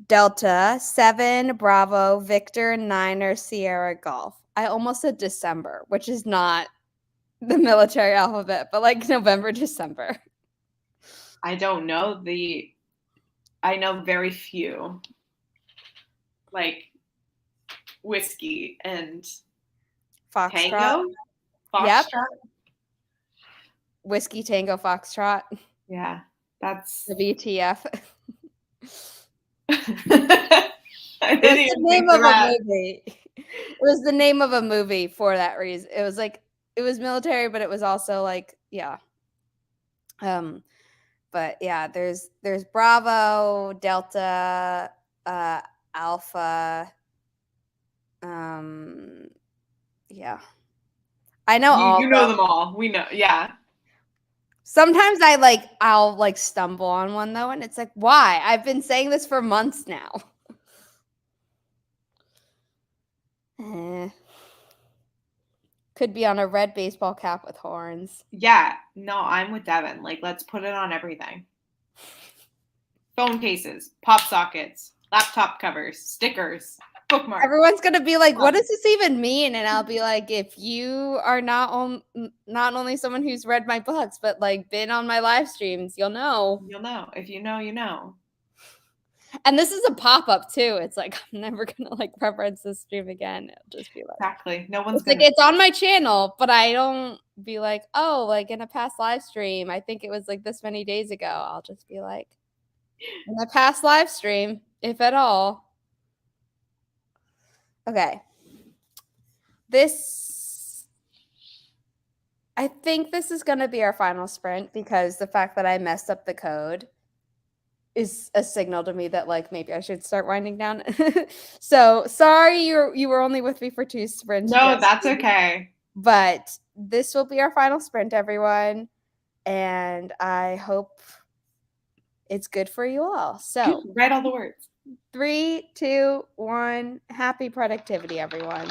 Delta 7 Bravo Victor Niner Sierra Golf. I almost said December, which is not the military alphabet, but like November, December. I don't know I know very few. Like whiskey and Foxtrot. tango? Yep. Foxtrot? Whiskey Tango Foxtrot. Yeah, that's the VTF. I didn't It's the even name think of a that. movie. It was the name of a movie for that reason. It was like it was military, but it was also like yeah. But yeah, there's Bravo, Delta, Alpha. Yeah. I know all You of know them. them all. We know. Yeah. Sometimes I'll like stumble on one though, and it's like, why? I've been saying this for months now. Could be on a red baseball cap with horns. Yeah. No, I'm with Devin. Like, let's put it on everything. Phone cases, pop sockets, laptop covers, stickers, bookmarks. Everyone's gonna be like, "What does this even mean?" And I'll be like, "If you are not only someone who's read my books, but like been on my live streams, you'll know." You'll know. If you know, you know. And this is a pop-up too. It's like I'm never gonna like reference this stream again. It'll just be like exactly. No one's like it's on my channel, but I don't be like, oh, like in a past live stream, I think it was like this many days ago. I'll just be like, in a past live stream, if at all. Okay. I think this is going to be our final sprint because the fact that I messed up the code is a signal to me that like maybe I should start winding down. So sorry you were only with me for 2 sprints. No, that's okay. But this will be our final sprint, everyone, and I hope it's good for you all. So write all the words. 3, 2, 1. Happy productivity, everyone.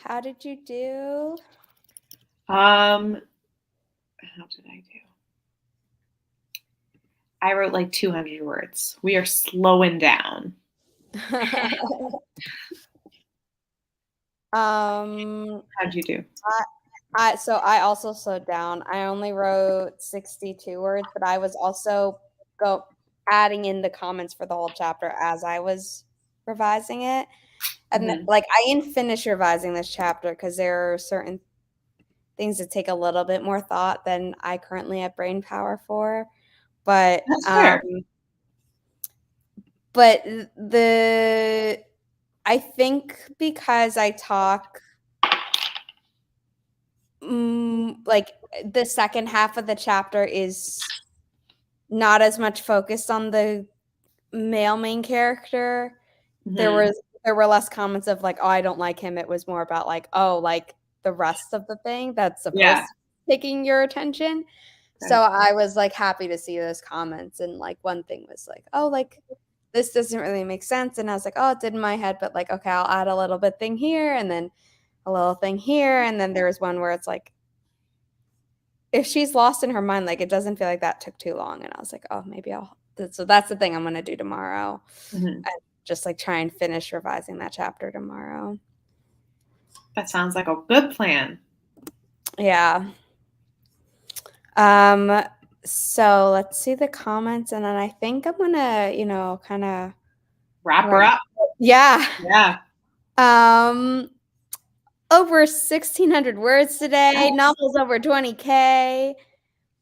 How did you do? How did I do? I wrote like 200 words. We are slowing down. How'd you do? So I also slowed down. I only wrote 62 words, but I was also adding in the comments for the whole chapter as I was revising it. And like I didn't finish revising this chapter because there are certain things that take a little bit more thought than I currently have brain power for. But That's fair. But I think because I talk like the second half of the chapter is not as much focused on the male main character. There were less comments of like, oh, I don't like him. It was more about like, oh, like the rest of the thing that's supposed to be taking your attention. So I was like happy to see those comments. And like one thing was like, oh, like this doesn't really make sense. And I was like, oh, it did in my head, but like, okay, I'll add a little bit thing here and then a little thing here. And then there was one where it's like, if she's lost in her mind, like it doesn't feel like that took too long. And I was like, oh, maybe so that's the thing I'm going to do tomorrow. And just like try and finish revising that chapter tomorrow. That sounds like a good plan. Yeah. So let's see the comments. And then I think I'm going to, kind of wrap her up. Yeah. Yeah. Over 1,600 words today. Novels over 20K.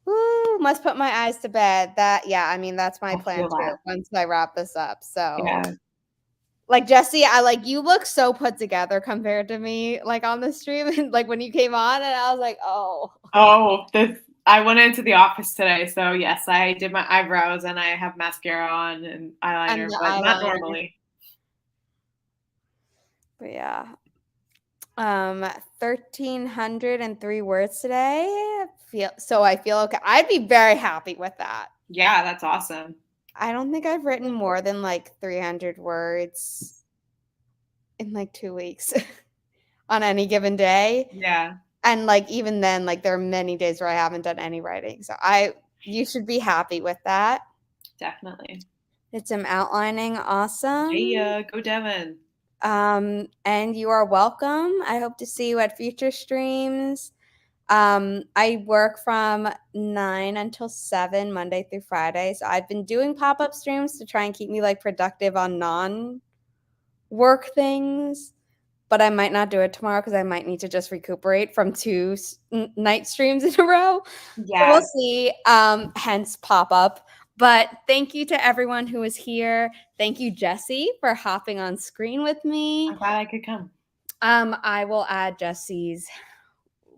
Woo, must put my eyes to bed. I mean, that's my plan too once I wrap this up. So like Jessie, you look so put together compared to me, like on the stream, and like when you came on, and I was like, I went into the office today, so yes, I did my eyebrows and I have mascara on and eyeliner, but not normally. But yeah. 1,303 words today. I feel okay. I'd be very happy with that. Yeah, that's awesome. I don't think I've written more than like 300 words in like 2 weeks on any given day. Yeah. And like even then, like there are many days where I haven't done any writing. So you should be happy with that. Definitely. Did some outlining. Awesome. Yeah, go Devin. And you are welcome. I hope to see you at future streams. I work from 9 until 7 Monday through Friday. So I've been doing pop-up streams to try and keep me like productive on non-work things, but I might not do it tomorrow because I might need to just recuperate from 2 night streams in a row. Yeah. So we'll see. Hence pop-up. But thank you to everyone who is here. Thank you, Jessie, for hopping on screen with me. I'm glad I could come. I will add Jessie's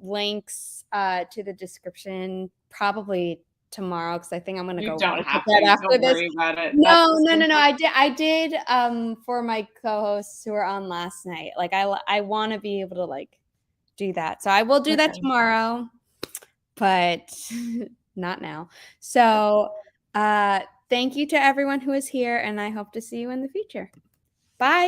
links to the description probably tomorrow because I think I'm gonna go right to bed after this. Don't worry about it. No. I did for my co-hosts who were on last night. Like I want to be able to like do that, so I will do that tomorrow, but not now. So thank you to everyone who is here, and I hope to see you in the future. Bye.